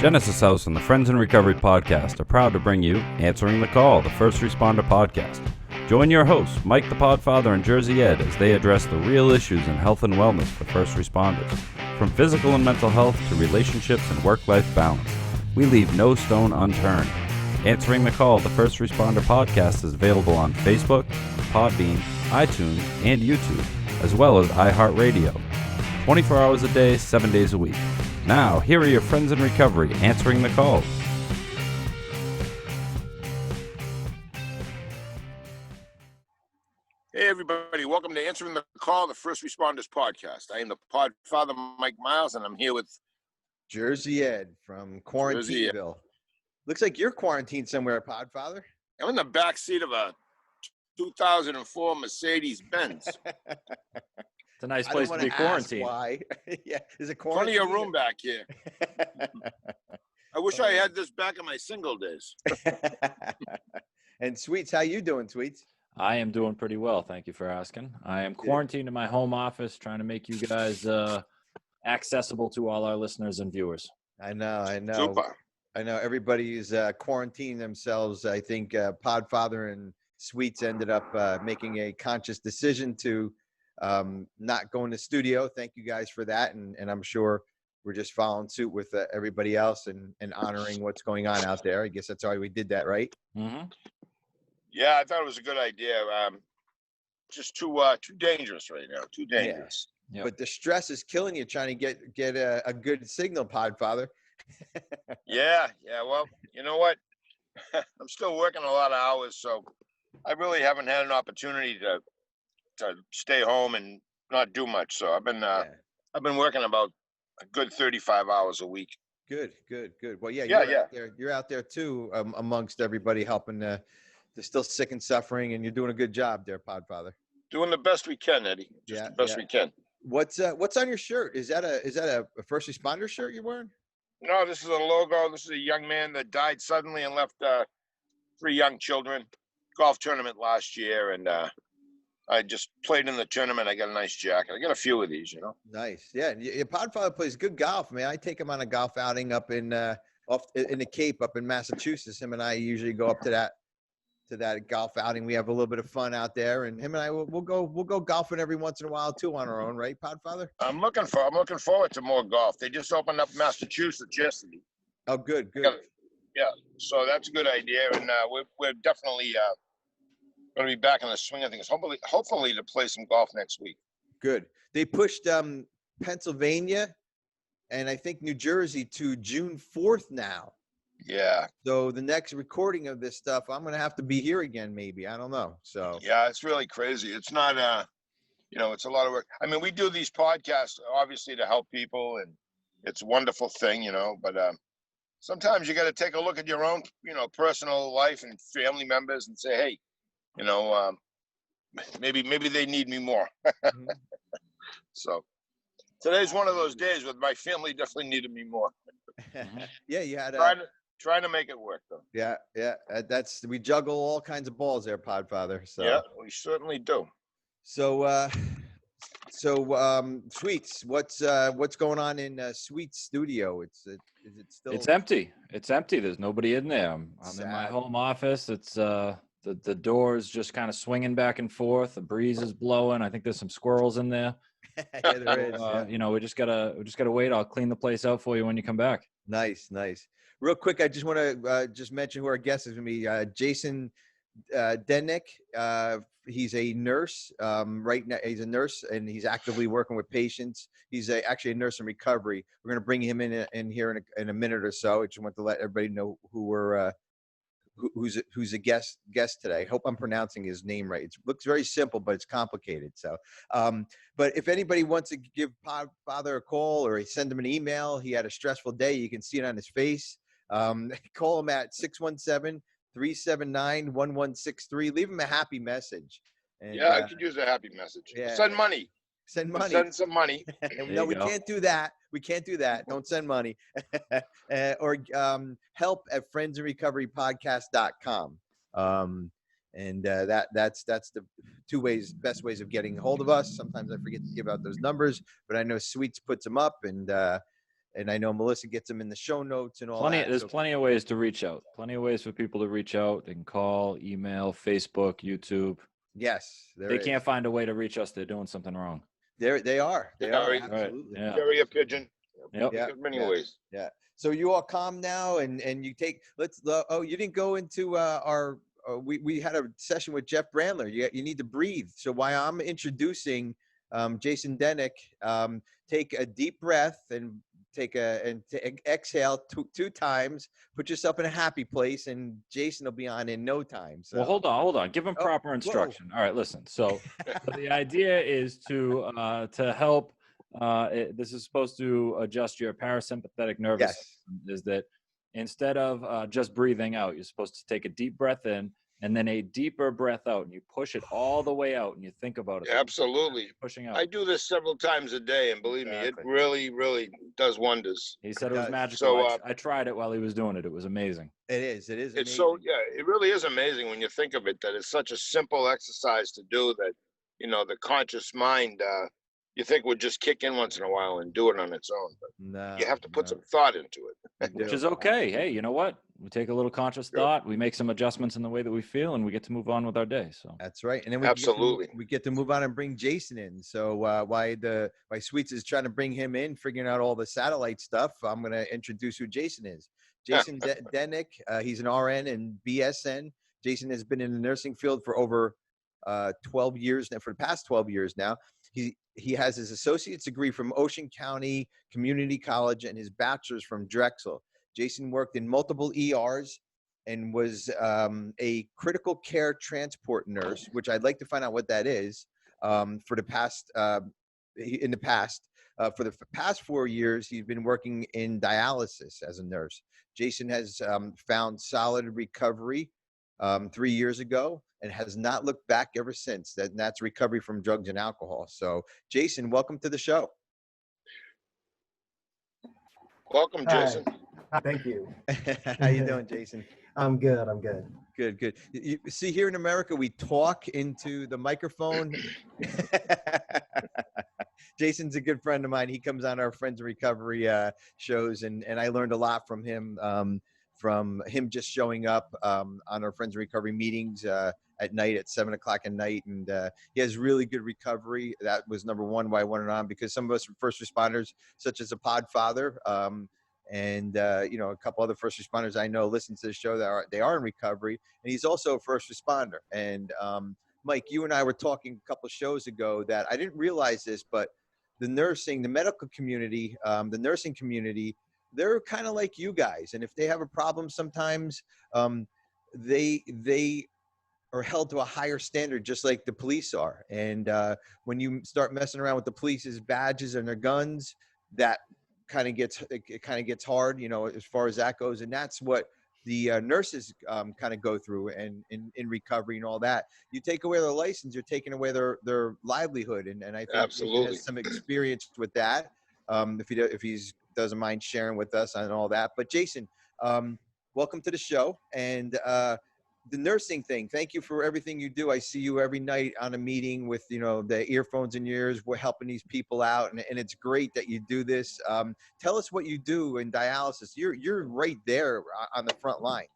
Genesis House and the Friends in Recovery podcast are proud to bring you Answering the Call, the First Responder podcast. Join your hosts, Mike the Podfather and Jersey Ed, as they address the real issues in health and wellness for first responders. From physical and mental health to relationships and work-life balance, we leave no stone unturned. Answering the Call, the First Responder podcast is available on Facebook, Podbean, iTunes, and YouTube, as well as iHeartRadio. 24 hours a day, 7 days a week. Now, here are your friends in recovery answering the call. Hey, everybody. Welcome to Answering the Call, the First Responders podcast. I am the Podfather, Mike Miles, and I'm here with Jersey Ed from Quarantineville. Looks like you're quarantined somewhere, Podfather. I'm in the back seat of a 2004 Mercedes-Benz. It's a nice place to be quarantined. Why? Yeah, is it quarantine? Plenty of room back here. I wish I had this back in my single days. And Sweets, how you doing, Sweets? I am doing pretty well. Thank you for asking. I am quarantined in my home office, trying to make you guys accessible to all our listeners and viewers. I know. Super. I know everybody's quarantining themselves. I think Podfather and Sweets ended up making a conscious decision to not go in the studio. Thank you guys for that. And I'm sure we're just following suit with everybody else and honoring what's going on out there. I guess that's why we did that, right? Mm-hmm. Yeah, I thought it was a good idea. Just too dangerous right now. Too dangerous. Yeah. Yep. But the stress is killing you trying to get a good signal, Podfather. Yeah. Well, you know what? I'm still working a lot of hours, so I really haven't had an opportunity to stay home and not do much. So I've been working about a good 35 hours a week. Good. Well, yeah. You're out there too, amongst everybody helping. They're still sick and suffering, and you're doing a good job there, Podfather. Doing the best we can, Eddie. Just the best we can. What's on your shirt? Is that a first responder shirt you're wearing? No, this is a logo. This is a young man that died suddenly and left 3 young children. Golf tournament last year, and I just played in the tournament. I got a nice jacket. I got a few of these, you know. Nice. Yeah. Your Podfather plays good golf, man. I take him on a golf outing up in the Cape up in Massachusetts. Him and I usually go up to that golf outing. We have a little bit of fun out there, and him and I we'll go golfing every once in a while too on our own, right, Podfather? I'm looking forward to more golf. They just opened up Massachusetts yesterday. Oh, good. Yeah. So that's a good idea, and we're definitely going to be back in the swing of things. Hopefully to play some golf next week. Good. They pushed Pennsylvania and I think New Jersey to June 4th now. Yeah. So the next recording of this stuff, I'm going to have to be here again, maybe. I don't know. So yeah, it's really crazy. It's not, it's a lot of work. I mean, we do these podcasts obviously to help people, and it's a wonderful thing, but sometimes you got to take a look at your own, personal life and family members and say, hey, maybe they need me more. Mm-hmm. So today's one of those days with my family definitely needed me more. Yeah, you had trying to make it work though. Yeah. We juggle all kinds of balls there, Podfather. So yeah, we certainly do. So Sweets, what's going on in Sweets studio? Is it still? It's empty. There's nobody in there. I'm in my home office. It's the door's just kind of swinging back and forth. The breeze is blowing. I think there's some squirrels in there. Yeah, there is. We just gotta wait. I'll clean the place out for you when you come back. Nice. Real quick, I just want to just mention who our guest is going to be. Jason Dennick. He's a nurse. Right now, he's a nurse, and he's actively working with patients. He's actually a nurse in recovery. We're going to bring him in here in a minute or so. I just want to let everybody know who's a guest today. I hope I'm pronouncing his name right. It looks very simple, but it's complicated. So, but if anybody wants to give Podfather a call or send him an email, he had a stressful day. You can see it on his face. Call him at 617-379-1163. Leave him a happy message. And, I could use a happy message. Yeah. Send money. Send some money. No, we can't do that. Don't send money. Or help at friendsinrecoverypodcast.com. And that's the best ways of getting a hold of us. Sometimes I forget to give out those numbers, but I know Sweets puts them up, and and I know Melissa gets them in the show notes and all that. There's plenty of ways to reach out. Plenty of ways for people to reach out. They can call, email, Facebook, YouTube. Yes, They can't find a way to reach us. They're doing something wrong. They are. They are Right. absolutely. Yeah. Carry a pigeon. Yep. Yeah. There's many Yeah. ways. Yeah. So you all calm now, and you take. You didn't go into our. We had a session with Jeff Brandler. You need to breathe. So while I'm introducing Jason Denick, take a deep breath and exhale two times. Put yourself in a happy place, and Jason will be on in no time. So. Well, hold on. Give them proper instruction. All right, listen. So the idea is to help. This is supposed to adjust your parasympathetic nervous system. Is that instead of just breathing out, you're supposed to take a deep breath in and then a deeper breath out, and you push it all the way out, and you think about it. Absolutely. Pushing out. I do this several times a day, and believe me, it really, really does wonders. He said it was magical. So I tried it while he was doing it. It was amazing. It is. It's amazing. So, yeah, it really is amazing when you think of it, that it's such a simple exercise to do that, the conscious mind, you think would just kick in once in a while and do it on its own. But you have to put some thought into it. Which is okay. Hey, you know what? We take a little conscious thought. We make some adjustments in the way that we feel, and we get to move on with our day. So that's right. And then we get to move on and bring Jason in. So why Sweets is trying to bring him in, figuring out all the satellite stuff, I'm going to introduce who Jason is. Jason Denick. He's an RN and BSN. Jason has been in the nursing field for over 12 years now. For the past 12 years now. He has his associate's degree from Ocean County Community College and his bachelor's from Drexel. Jason worked in multiple ERs and was a critical care transport nurse, which I'd like to find out what that is. For the past 4 years, he's been working in dialysis as a nurse. Jason has found solid recovery 3 years ago and has not looked back ever since. That's recovery from drugs and alcohol. So, Jason, welcome to the show. Welcome, Jason. Hi, thank you. How you doing, Jason? I'm good. Good. You see, here in America, we talk into the microphone. Jason's a good friend of mine. He comes on our Friends in Recovery shows, and I learned a lot from him just showing up on our Friends in Recovery meetings at night at 7 o'clock at night. And he has really good recovery. That was number one why I wanted on, because some of us are first responders, such as a pod father, and a couple other first responders I know listen to the show that they are in recovery. And he's also a first responder. And Mike, you and I were talking a couple of shows ago that I didn't realize this, but the medical community, the nursing community, they're kind of like you guys. And if they have a problem, sometimes they are held to a higher standard, just like the police are. And when you start messing around with the police's badges and their guns, that kind of gets hard, as far as that goes. And that's what the nurses kind of go through and in recovery and all that. You take away their license, you're taking away their livelihood. And I think Absolutely. he has some experience with that. If he doesn't mind sharing with us on all that. But Jason, welcome to the show. And the nursing thing, thank you for everything you do. I see you every night on a meeting with, the earphones in your ears. We're helping these people out. And it's great that you do this. Tell us what you do in dialysis. You're right there on the front lines.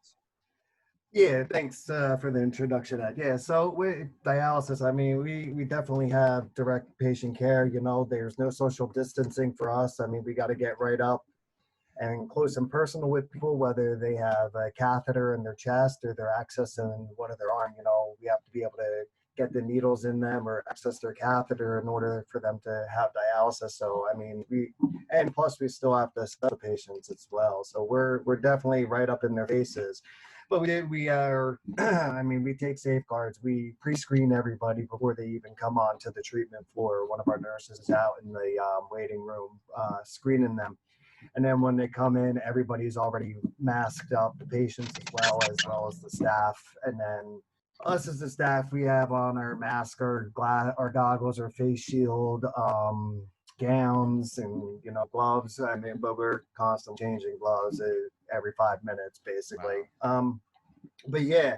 Yeah, thanks for the introduction. Yeah, so with dialysis, I mean, we definitely have direct patient care. There's no social distancing for us. I mean, we got to get right up and close and personal with people, whether they have a catheter in their chest or they're accessing one of their arm. We have to be able to get the needles in them or access their catheter in order for them to have dialysis. So, I mean, and plus we still have to assess the patients as well. So we're definitely right up in their faces. But we take safeguards. We pre-screen everybody before they even come on to the treatment floor. One of our nurses is out in the waiting room screening them. And then when they come in, everybody's already masked up, the patients as well as the staff. And then us as the staff, we have on our mask, our goggles, our face shield, gowns, and gloves. I mean, but we're constantly changing gloves every 5 minutes, basically. But yeah,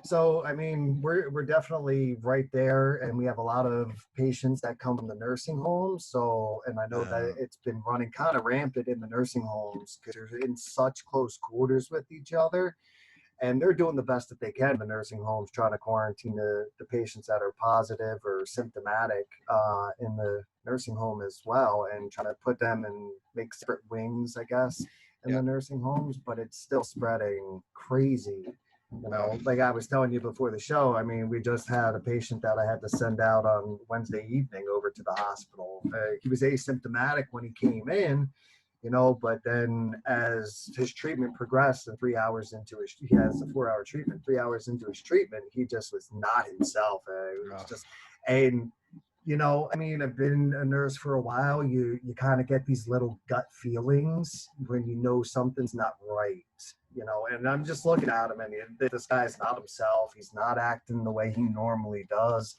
so I mean, we're definitely right there, and we have a lot of patients that come from the nursing homes. So, and I know that it's been running kind of rampant in the nursing homes because they're in such close quarters with each other, and they're doing the best that they can in the nursing homes, trying to quarantine the patients that are positive or symptomatic in the nursing home as well, and trying to put them in make separate wings, I guess, in the nursing homes. But it's still spreading crazy. You know, like I was telling you before the show, I mean, we just had a patient that I had to send out on Wednesday evening over to the hospital. He was asymptomatic when he came in, you know, but then as his treatment progressed and 3 hours into his, he has a 4-hour treatment, 3 hours into his treatment, he just was not himself. It was just, and you know, I mean, I've been a nurse for a while. You kind of get these little gut feelings when you know something's not right, you know. And I'm just looking at him, and this guy's not himself. He's not acting the way he normally does,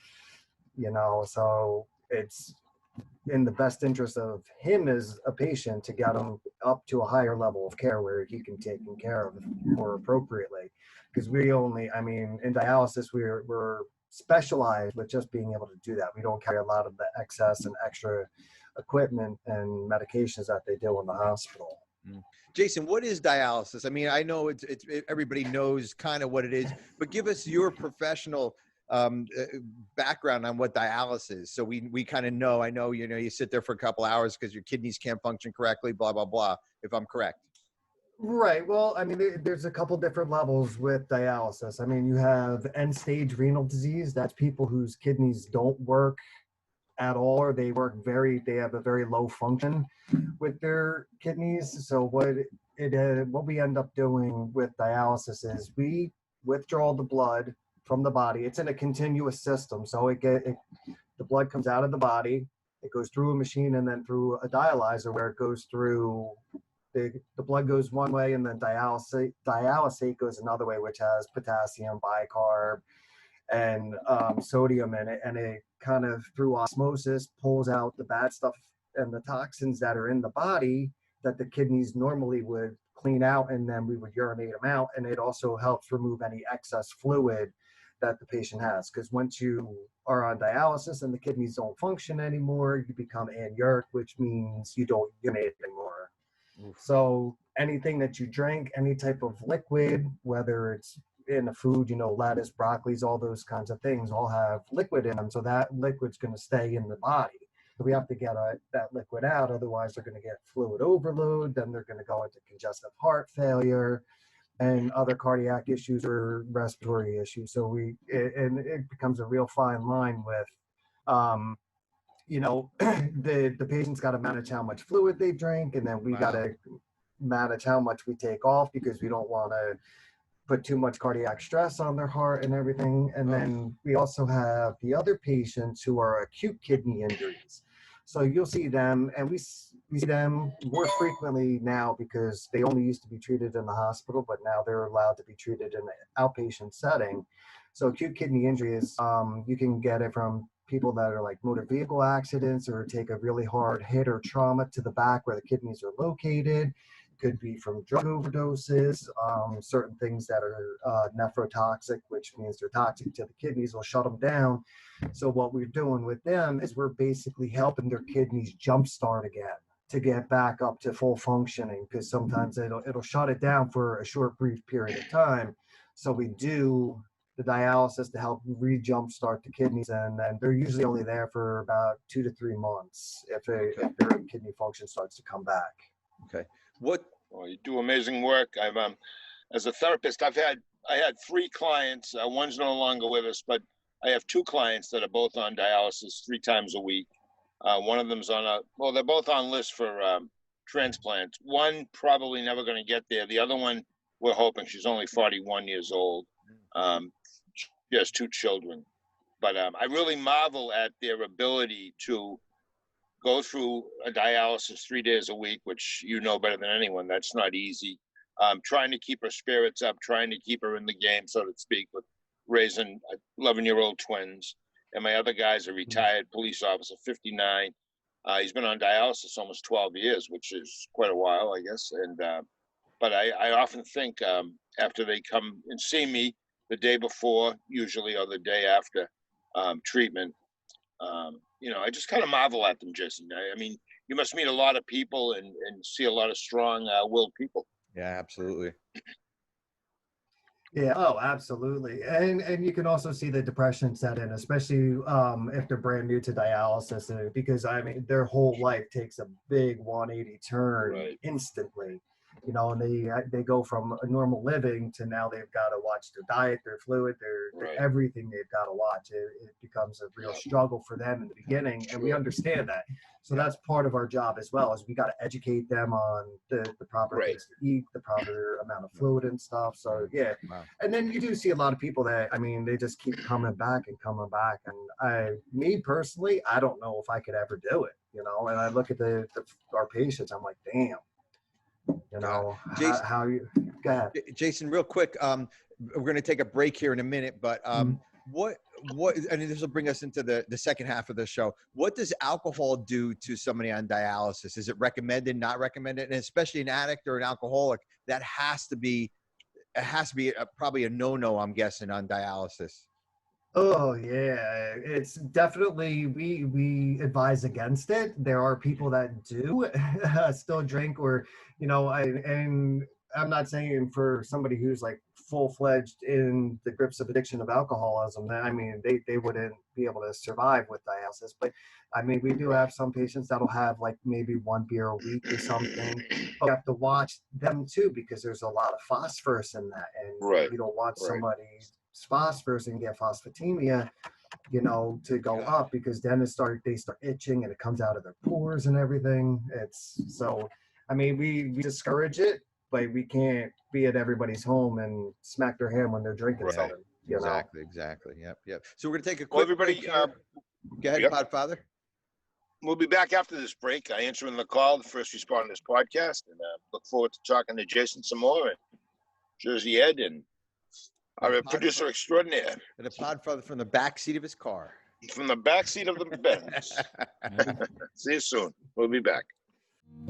you know. So it's in the best interest of him as a patient to get him up to a higher level of care where he can take care of more appropriately. Because we only, I mean, in dialysis, we're specialized with just being able to do that. We don't carry a lot of the excess and extra equipment and medications that they do in the hospital. Jason, what is dialysis? I mean, I know it's everybody knows kind of what it is, but give us your professional background on what dialysis is. So we kind of know. I know, you know, you sit there for a couple hours because your kidneys can't function correctly, blah, blah, blah, if I'm correct. Right. Well, I mean, there's a couple different levels with dialysis. I mean, you have end-stage renal disease. That's people whose kidneys don't work at all, or they have a very low function with their kidneys. So what we end up doing with dialysis is we withdraw the blood from the body. It's in a continuous system. So the blood comes out of the body, it goes through a machine and then through a dialyzer where it goes through the blood goes one way, and then dialysate goes another way, which has potassium, bicarb, and sodium in it, and it kind of through osmosis pulls out the bad stuff and the toxins that are in the body that the kidneys normally would clean out, and then we would urinate them out. And it also helps remove any excess fluid that the patient has, because once you are on dialysis and the kidneys don't function anymore, you become anuric, which means you don't urinate anymore. So anything that you drink, any type of liquid, whether it's in the food, you know, lettuce, broccolis, all those kinds of things all have liquid in them. So that liquid's going to stay in the body. So we have to get that liquid out. Otherwise, they're going to get fluid overload. Then they're going to go into congestive heart failure and other cardiac issues or respiratory issues. So it becomes a real fine line with, you know, the patient's got to manage how much fluid they drink, and then we got to manage how much we take off, because we don't want to put too much cardiac stress on their heart and everything. And then we also have the other patients who are acute kidney injuries. So you'll see them, and we see them more frequently now because they only used to be treated in the hospital, but now they're allowed to be treated in an outpatient setting. So acute kidney injury is, you can get it from people that are like motor vehicle accidents or take a really hard hit or trauma to the back where the kidneys are located. Could be from drug overdoses, certain things that are nephrotoxic, which means they're toxic to the kidneys, will shut them down. So what we're doing with them is we're basically helping their kidneys jumpstart again to get back up to full functioning, because sometimes it'll shut it down for a short, brief period of time. So we do the dialysis to help re-jumpstart the kidneys, and then they're usually only there for about 2 to 3 months if their kidney function starts to come back. Okay. Well, you do amazing work. I've as a therapist, I had 3 clients. One's no longer with us, but I have 2 clients that are both on dialysis 3 times a week. One of them's they're both on lists for transplants. One probably never going to get there. The other one, we're hoping. She's only 41 years old. She has 2 children. But I really marvel at their ability to go through a dialysis 3 days a week, which you know better than anyone. That's not easy. Trying to keep her spirits up, trying to keep her in the game, so to speak, with raising 11-year-old twins. And my other guy's a retired police officer, 59. He's been on dialysis almost 12 years, which is quite a while, I guess. And but I often think after they come and see me the day before, usually, or the day after treatment, I just kind of marvel at them, Jason. I mean, you must meet a lot of people and see a lot of strong-willed people. Yeah, absolutely. Yeah, oh, absolutely. And you can also see the depression set in, especially if they're brand new to dialysis, because I mean their whole life takes a big 180 turn Right. instantly. And they go from a normal living to now they've got to watch their diet, their fluid, their Right. everything they've got to watch. It becomes a real struggle for them in the beginning, and we Sure. understand that. So that's part of our job as well, is we got to educate them on the proper Right. things to eat, the proper amount of fluid and stuff. So yeah. Wow. And then you do see a lot of people that, I mean, they just keep coming back and coming back. And me personally, I don't know if I could ever do it, and I look at our patients, I'm like, damn, Jason, how you, go ahead. Jason, real quick, we're going to take a break here in a minute, but what, and this will bring us into the second half of the show. What does alcohol do to somebody on dialysis? Is it recommended, not recommended? And especially an addict or an alcoholic, that has to be probably a no-no, I'm guessing, on dialysis. Oh yeah, it's definitely, we advise against it. There are people that do still drink, or and I'm not saying for somebody who's like full-fledged in the grips of addiction of alcoholism, that I mean they wouldn't be able to survive with dialysis. But I mean, we do have some patients that'll have like maybe one beer a week or something. But you have to watch them too, because there's a lot of phosphorus in that, and Right. you don't want Right. somebody's phosphorus and get phosphatemia, to go up, because then they start itching and it comes out of their pores and everything. It's so, I mean, we discourage it, but we can't be at everybody's home and smack their hand when they're drinking Right. something. Exactly. Yep. So we're gonna take a Well, quick everybody, break here. Go ahead, yep. Podfather. We'll be back after this break. Answering the call, the First Responders podcast, and look forward to talking to Jason some more, and Jersey Ed, and our producer extraordinaire. And a Podfather from the back seat of his car. From the backseat of the Benz. See you soon. We'll be back.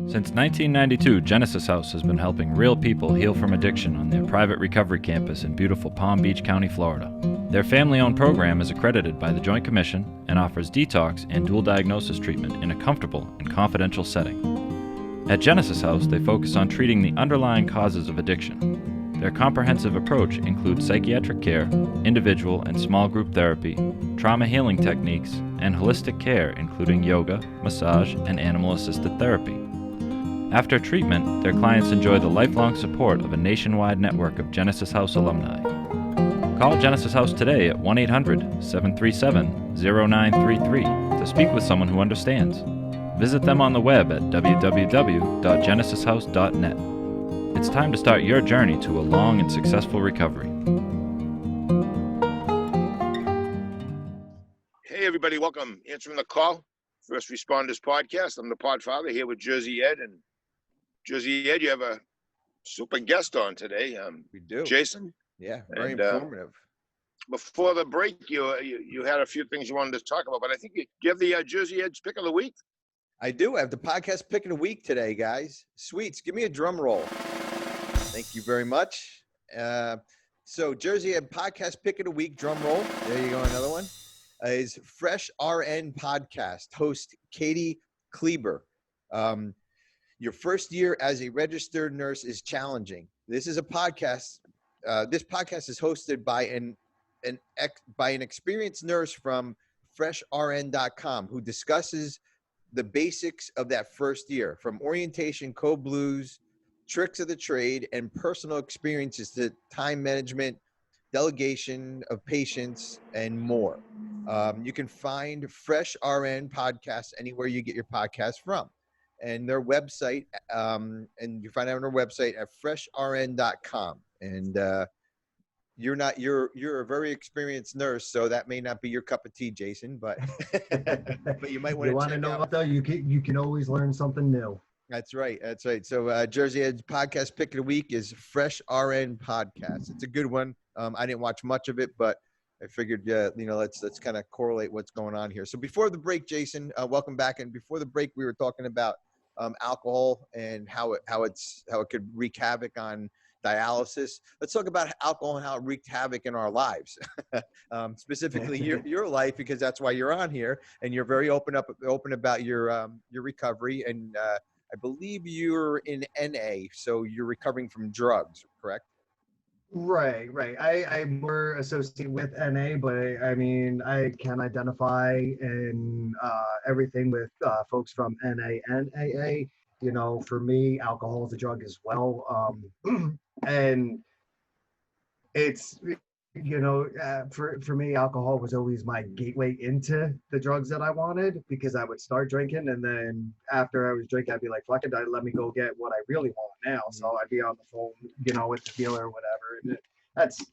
Since 1992, Genesis House has been helping real people heal from addiction on their private recovery campus in beautiful Palm Beach County, Florida. Their family-owned program is accredited by the Joint Commission and offers detox and dual diagnosis treatment in a comfortable and confidential setting. At Genesis House, they focus on treating the underlying causes of addiction. Their comprehensive approach includes psychiatric care, individual and small group therapy, trauma healing techniques, and holistic care including yoga, massage, and animal-assisted therapy. After treatment, their clients enjoy the lifelong support of a nationwide network of Genesis House alumni. Call Genesis House today at 1-800-737-0933 to speak with someone who understands. Visit them on the web at www.genesishouse.net. It's time to start your journey to a long and successful recovery. Hey, everybody. Welcome. Answering the call, First Responders podcast. I'm the Podfather here with Jersey Ed. And Jersey Ed, you have a super guest on today. We do. Jason. Yeah, very And, informative. Before the break, you had a few things you wanted to talk about, but I think you have the Jersey Ed's pick of the week. I do. I have the podcast pick of the week today, guys. Sweets, give me a drum roll. Thank you very much. So Jersey Ed podcast pick of the week, drum roll. There you go, another one. Is Fresh RN podcast, host Kati Kleber. Your first year as a registered nurse is challenging. This is a podcast. This podcast is hosted by an experienced nurse from FreshRN.com who discusses the basics of that first year, from orientation, code blues, tricks of the trade, and personal experiences to time management, delegation of patients, and more. You can find Fresh RN podcasts anywhere you get your podcasts from. And their website, and you find out on their website at FreshRN.com. And you're a very experienced nurse, so that may not be your cup of tea, Jason, but but you might want to check know out. what though? You can always learn something new. That's right. So Jersey Ed's podcast pick of the week is Fresh RN podcast. It's a good one. I didn't watch much of it, but I figured, let's kind of correlate what's going on here. So before the break, Jason, welcome back. And before the break, we were talking about alcohol and how it could wreak havoc on dialysis. Let's talk about alcohol and how it wreaked havoc in our lives, specifically your life, because that's why you're on here, and you're very open about your recovery. And I believe you're in NA, so you're recovering from drugs, correct? Right. I'm more associated with NA, but I mean, I can identify in everything with folks from NA and AA. You know, for me, alcohol is a drug as well. And it's, for me, alcohol was always my gateway into the drugs that I wanted, because I would start drinking, and then after I was drinking, I'd be like, fuck it, let me go get what I really want now. So I'd be on the phone, with the dealer or whatever. And that's,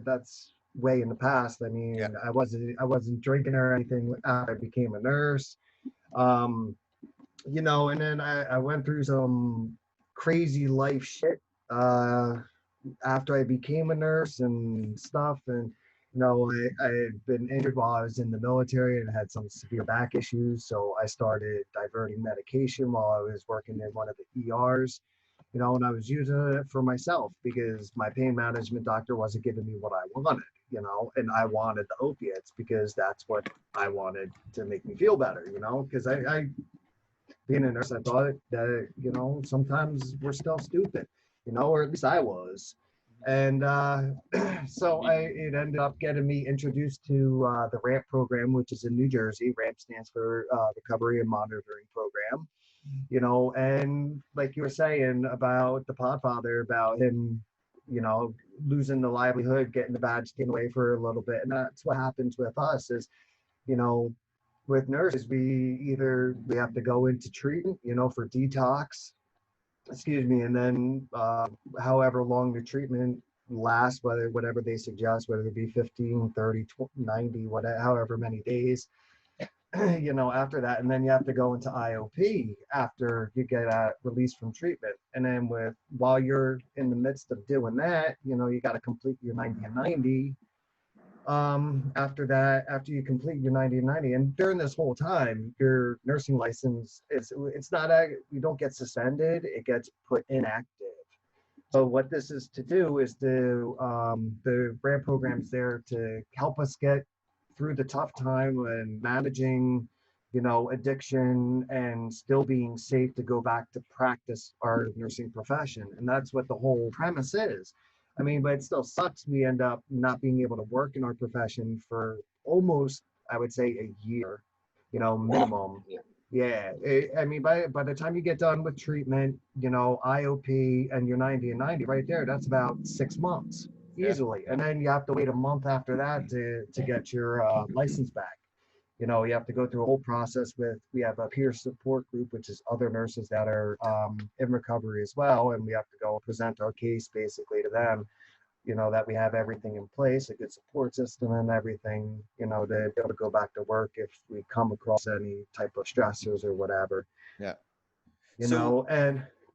that's way in the past. I mean, Yeah. I wasn't drinking or anything after I became a nurse. And then I went through some crazy life shit. After I became a nurse and stuff. And, I had been injured while I was in the military and had some severe back issues. So I started diverting medication while I was working in one of the ERs, and I was using it for myself because my pain management doctor wasn't giving me what I wanted, and I wanted the opiates because that's what I wanted to make me feel better, because I being a nurse, I thought that, sometimes we're still stupid, or at least I was. And so it ended up getting me introduced to the RAMP program, which is in New Jersey. RAMP stands for Recovery and Monitoring Program. And like you were saying about the Podfather, about him, losing the livelihood, getting the badge taken away for a little bit. And that's what happens with us is, with nurses, we have to go into treatment, for detox, and then however long the treatment lasts, whatever they suggest, whether it be 15, 30, 90, whatever, however many days, after that. And then you have to go into IOP after you get released from treatment. And then while you're in the midst of doing that, you got to complete your 90 and 90. After you complete your 90 and 90, and during this whole time, your nursing license you don't get suspended, it gets put inactive. So what this is to do is the grant program's there to help us get through the tough time and managing, addiction and still being safe to go back to practice our nursing profession. And that's what the whole premise is. I mean, but it still sucks. We end up not being able to work in our profession for almost, I would say, a year, minimum. Yeah. I mean, by the time you get done with treatment, IOP and your 90 and 90 right there, that's about 6 months easily. And then you have to wait a month after that to get your license back. You have to go through a whole process we have a peer support group, which is other nurses that are in recovery as well. And we have to go present our case basically to them, that we have everything in place, a good support system and everything, to be able to go back to work if we come across any type of stressors or whatever. Yeah. And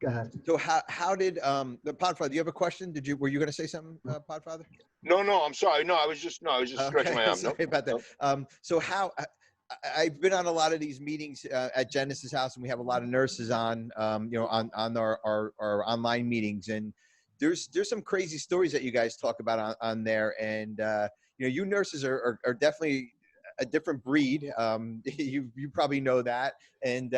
go ahead. So how did the Podfather, do you have a question? Were you going to say something, Podfather? No, I'm sorry. No, I was just stretching my arm. Sorry about that. So how I've been on a lot of these meetings at Genesis House, and we have a lot of nurses on, on our online meetings, and there's some crazy stories that you guys talk about on there, and you nurses are definitely a different breed. You probably know that, and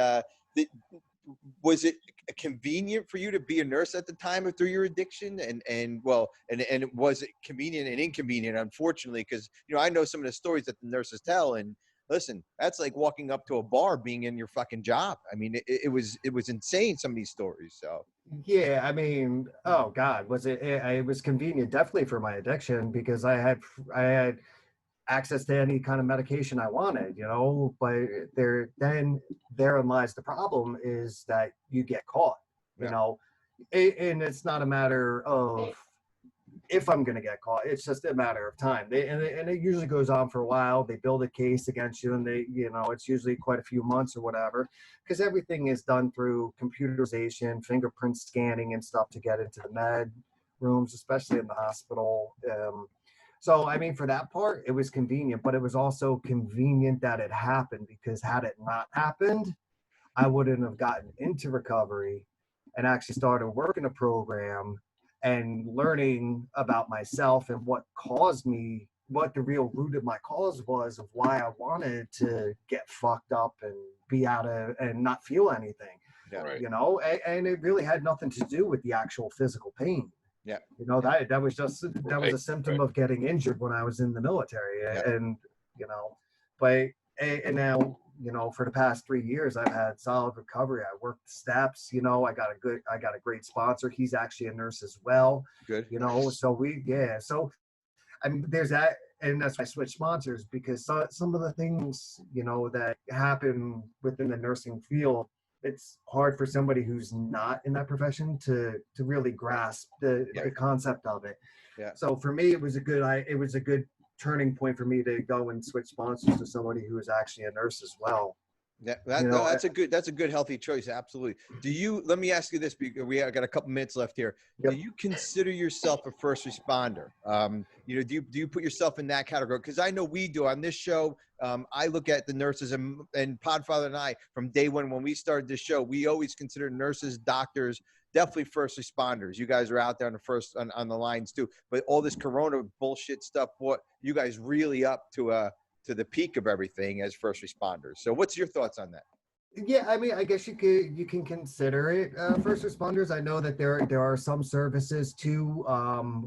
was it convenient for you to be a nurse at the time through your addiction? And was it convenient and inconvenient, unfortunately? Because, I know some of the stories that the nurses tell, and listen, that's like walking up to a bar being in your fucking job. I mean, it was insane, some of these stories. So yeah, I mean, oh God, it was convenient definitely for my addiction, because I had access to any kind of medication I wanted, but therein lies the problem, is that you get caught, and it's not a matter of if I'm going to get caught, it's just a matter of time. And it usually goes on for a while. They build a case against you, and it's usually quite a few months or whatever, because everything is done through computerization, fingerprint scanning and stuff to get into the med rooms, especially in the hospital. So, I mean, for that part, it was convenient, but it was also convenient that it happened, because had it not happened, I wouldn't have gotten into recovery and actually started working a program and learning about myself and what caused me, what the real root of my cause was of why I wanted to get fucked up and be out of and not feel anything. Yeah. Right. You know, and it really had nothing to do with the actual physical pain. Yeah. You know, that was just that was a Right, symptom right. of getting injured when I was in the military. Yeah. And you know, but and now, you know, for the past 3 years I've had solid recovery. I worked the steps, you know, I got a great sponsor. He's actually a nurse as well. Good. You know, so so I mean, there's that, and that's why I switched sponsors, because some of the things, you know, that happen within the nursing field, it's hard for somebody who's not in that profession to really grasp the concept of it. Yeah. So for me, it was a good turning point for me to go and switch sponsors to somebody who is actually a nurse as well. Yeah, You know, that's a good healthy choice. Absolutely. Let me ask you this, because we got a couple minutes left here. Yep. Do you consider yourself a first responder? You know, do you put yourself in that category? Because I know we do on this show. I look at the nurses, and Podfather and I, from day one when we started this show, we always consider nurses, doctors, definitely first responders. You guys are out there on the lines too. But all this Corona bullshit stuff, what you guys really up to the peak of everything as first responders. So what's your thoughts on that? Yeah, I mean, I guess you can consider it first responders. I know that there are some services too,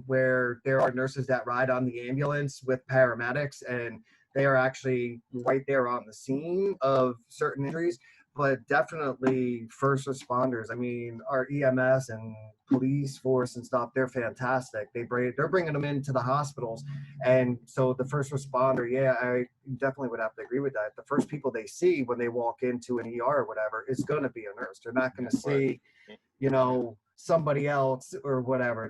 where there are nurses that ride on the ambulance with paramedics, and they are actually right there on the scene of certain injuries. But definitely first responders. I mean, our EMS and police force and stuff, they're fantastic. They're bringing them into the hospitals, and so the first responder, yeah, I definitely would have to agree with that. The first people they see when they walk into an ER or whatever is going to be a nurse. They're not going to see, you know, somebody else or whatever.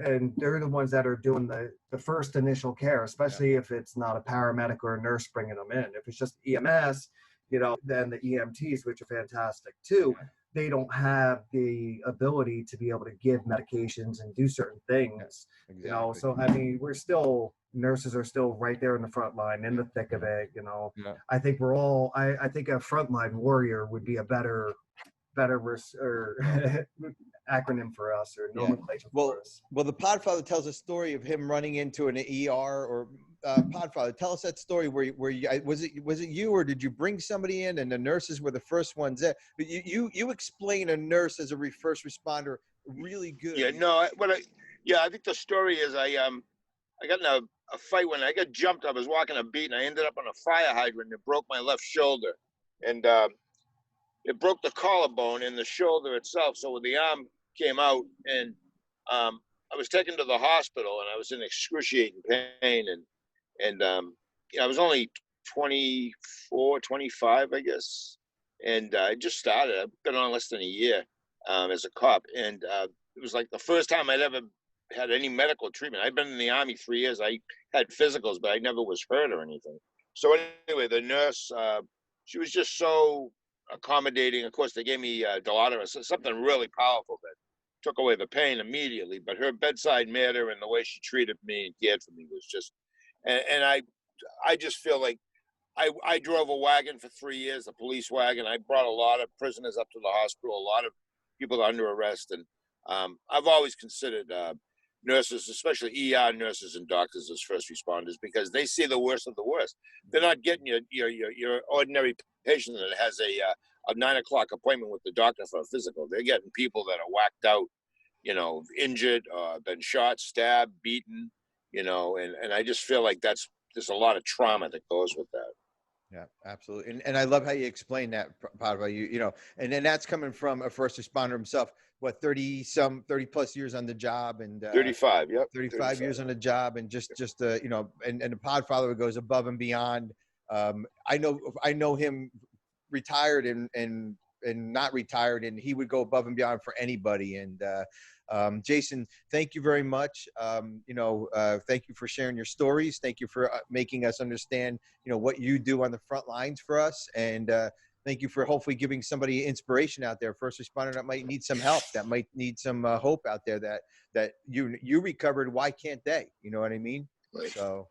And they're the ones that are doing the first initial care, especially if it's not a paramedic or a nurse bringing them in. If it's just EMS, you know, then the EMTs, which are fantastic too, they don't have the ability to be able to give medications and do certain things. Exactly. You know, so I mean, nurses are still right there in the front line, in the thick of it. You know, I think I think a frontline warrior would be a better acronym for us, or nomenclature for us. Well, the Podfather tells a story of him running into an ER, or Podfather, tell us that story where you, was it you, or did you bring somebody in and the nurses were the first ones there? But you explain a nurse as a first responder really good. Yeah, no, I think the story is I got in a fight when I got jumped. I was walking a beat and I ended up on a fire hydrant. It broke my left shoulder, and it broke the collarbone and the shoulder itself. So when the arm came out, and I was taken to the hospital, and I was in excruciating pain, and you know, I was only 24, 25, I guess, and I just started. I've been on less than a year as a cop, and it was like the first time I'd ever had any medical treatment. I'd been in the Army 3 years. I had physicals, but I never was hurt or anything. So anyway, the nurse, she was just so accommodating. Of course, they gave me Dialysis, something really powerful that took away the pain immediately. But her bedside manner and the way she treated me and cared for me was just, and I just feel like I drove a wagon for 3 years, a police wagon. I brought a lot of prisoners up to the hospital, a lot of people under arrest, and I've always considered nurses, especially ER nurses and doctors, as first responders, because they see the worst of the worst. They're not getting your ordinary patient that has a 9 o'clock appointment with the doctor for a physical. They're getting people that are whacked out, you know, injured, been shot, stabbed, beaten, you know, and I just feel like there's a lot of trauma that goes with that. Yeah, absolutely. And I love how you explain that, Padre, you know, and then that's coming from a first responder himself, what, 30 plus years on the job, and 35, yep. 35 years on the job, and just you know, and the Podfather goes above and beyond. I know him retired and not retired, and he would go above and beyond for anybody. And Jason, thank you very much. You know, thank you for sharing your stories. Thank you for making us understand, you know, what you do on the front lines for us. And thank you for hopefully giving somebody inspiration out there, first responder that might need some help, that might need some hope out there, that you recovered. Why can't they? You know what I mean? Right. So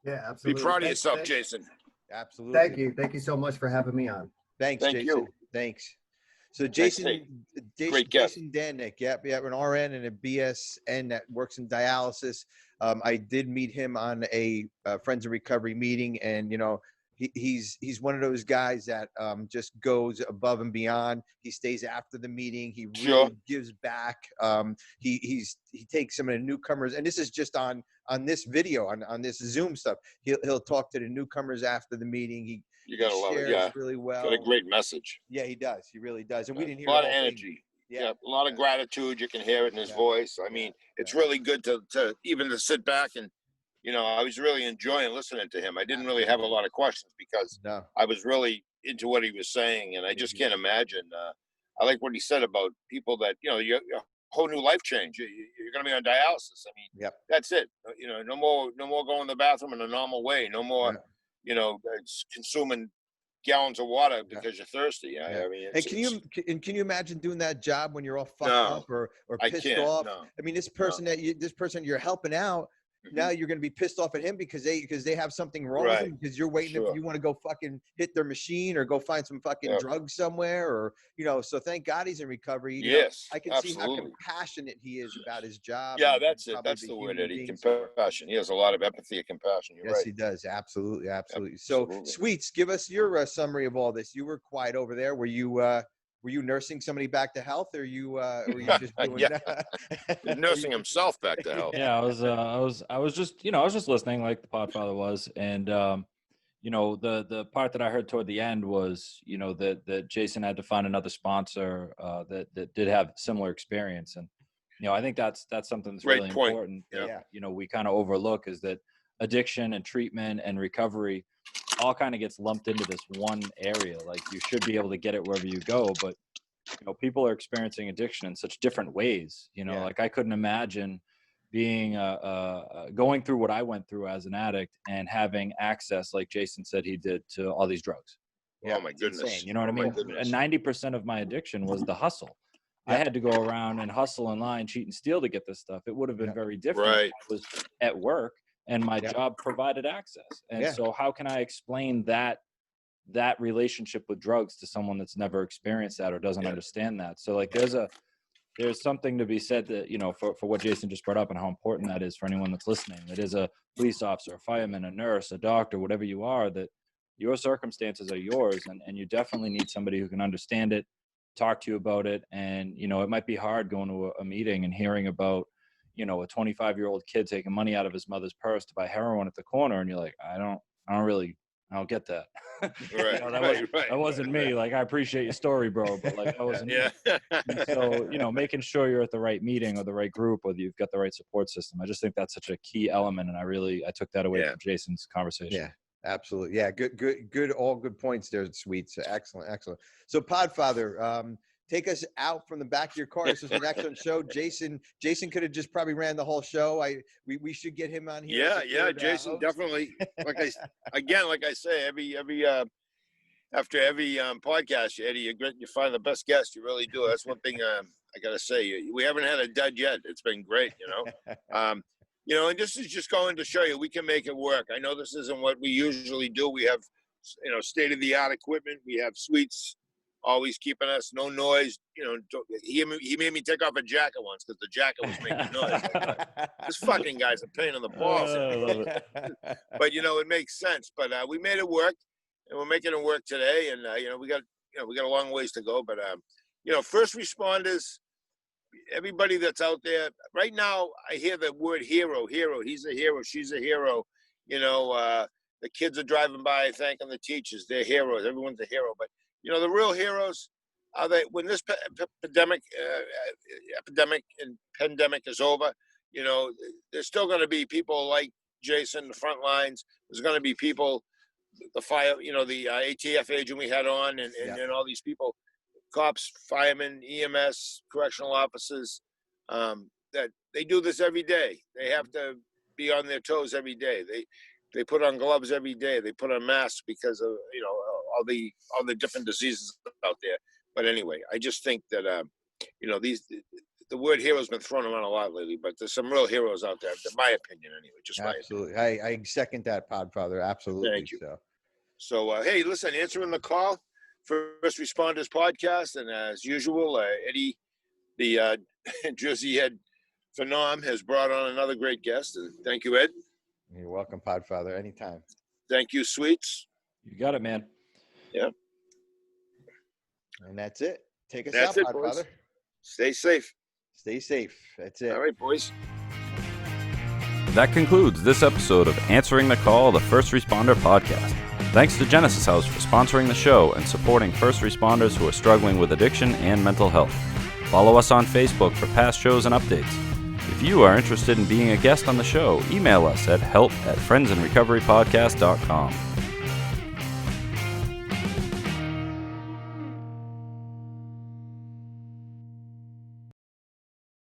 yeah, absolutely. Be proud of yourself, Jason. Absolutely. Thank you so much for having me on. Thanks, Thank Jason. you. Thanks. So Thanks. Great guest. Jason Danek, yep, an RN and a BSN that works in dialysis. I did meet him on a Friends of Recovery meeting, and he's one of those guys that just goes above and beyond. He stays after the meeting. He really gives back. He takes some of the newcomers, and this is just on this video, on this Zoom stuff. He'll talk to the newcomers after the meeting. You gotta love it. Yeah, really well. Got a great message. Yeah, he does. He really does. And we didn't hear a lot the of whole energy. Thing. Yeah, a lot of gratitude. You can hear it in his voice. I mean, it's really good to even to sit back and, I was really enjoying listening to him. I didn't really have a lot of questions because I was really into what he was saying, and I just can't imagine. I like what he said about people that your whole new life change. You're going to be on dialysis. I mean, that's it. No more going to the bathroom in a normal way. No more, consuming gallons of water because you're thirsty. I mean, can you imagine doing that job when you're all fucked up or pissed off? No. I mean, this person you're helping out. Now you're going to be pissed off at him because they have something wrong with him, because you're waiting if you want to go fucking hit their machine or go find some fucking drugs somewhere, or so thank God he's in recovery. Yes, I can see how compassionate he is about his job. Yeah, that's it. That's the word, Eddie. Compassion. He has a lot of empathy and compassion. You're right. Yes, he does. Absolutely. So, Sweets, give us your summary of all this. You were quiet over there. Were you nursing somebody back to health, or were you just doing nursing himself back to health? Yeah, I was just listening like the Podfather was, and the part that I heard toward the end was that Jason had to find another sponsor that did have similar experience, and I think that's something that's really important. Yeah. We kind of overlook is that addiction and treatment and recovery all kind of gets lumped into this one area. Like, you should be able to get it wherever you go, but people are experiencing addiction in such different ways. Like, I couldn't imagine being going through what I went through as an addict and having access, like Jason said he did, to all these drugs. Oh my goodness! Insane. You know what I mean? And 90% of my addiction was the hustle. I had to go around and hustle in line, cheat and steal to get this stuff. It would have been very different if I was at work and my job provided access. And so how can I explain that relationship with drugs to someone that's never experienced that or doesn't understand that? So like, there's something to be said that, for what Jason just brought up and how important that is for anyone that's listening. That is a police officer, a fireman, a nurse, a doctor, whatever you are, that your circumstances are yours. And you definitely need somebody who can understand it, talk to you about it. And, it might be hard going to a meeting and hearing about, a 25-year-old kid taking money out of his mother's purse to buy heroin at the corner. And you're like, I don't get that. That wasn't me. Like, I appreciate your story, bro, but like, that wasn't me. And so, making sure you're at the right meeting or the right group, or you've got the right support system. I just think that's such a key element. And I took that away from Jason's conversation. Yeah, absolutely. Yeah. Good. All good points there, Sweets. Excellent. So Podfather, take us out from the back of your car. This was an excellent show. Jason could have just probably ran the whole show. We should get him on here. Yeah, Jason, definitely. Like I say, every after every podcast, Eddie, you find the best guest. You really do. That's one thing I gotta say. We haven't had a dud yet. It's been great. And this is just going to show you we can make it work. I know this isn't what we usually do. We have state-of-the-art equipment. We have Sweets always keeping us, no noise. He made me take off a jacket once because the jacket was making noise. This fucking guy's a pain in the balls. I love it. But it makes sense. But we made it work, and we're making it work today. And we got a long ways to go. But first responders, everybody that's out there right now, I hear the word hero. He's a hero. She's a hero. The kids are driving by thanking the teachers. They're heroes. Everyone's a hero. But the real heroes are when this epidemic and pandemic is over. There's still going to be people like Jason, the front lines. There's going to be people, the fire, the ATF agent we had on, and all these people, cops, firemen, EMS, correctional officers, that they do this every day. They have to be on their toes every day. They put on gloves every day. They put on masks because of all the different diseases out there. But anyway, I just think that the word hero has been thrown around a lot lately, but there's some real heroes out there, in my opinion, anyway. Just absolutely. My opinion. I second that, Podfather. Absolutely. Thank you. So hey, listen, answering the call. First Responders Podcast. And as usual, Eddie, the Jersey Ed phenom, has brought on another great guest. And thank you, Ed. You're welcome, Podfather. Anytime. Thank you, Sweets. You got it, man. Yeah. And that's it. Take us That's out, it, boys. Podfather. Stay safe. Stay safe. That's it. All right, boys. That concludes this episode of Answering the Call, the First Responder Podcast. Thanks to Genesis House for sponsoring the show and supporting first responders who are struggling with addiction and mental health. Follow us on Facebook for past shows and updates. If you are interested in being a guest on the show, email us at help@friendsandrecoverypodcast.com.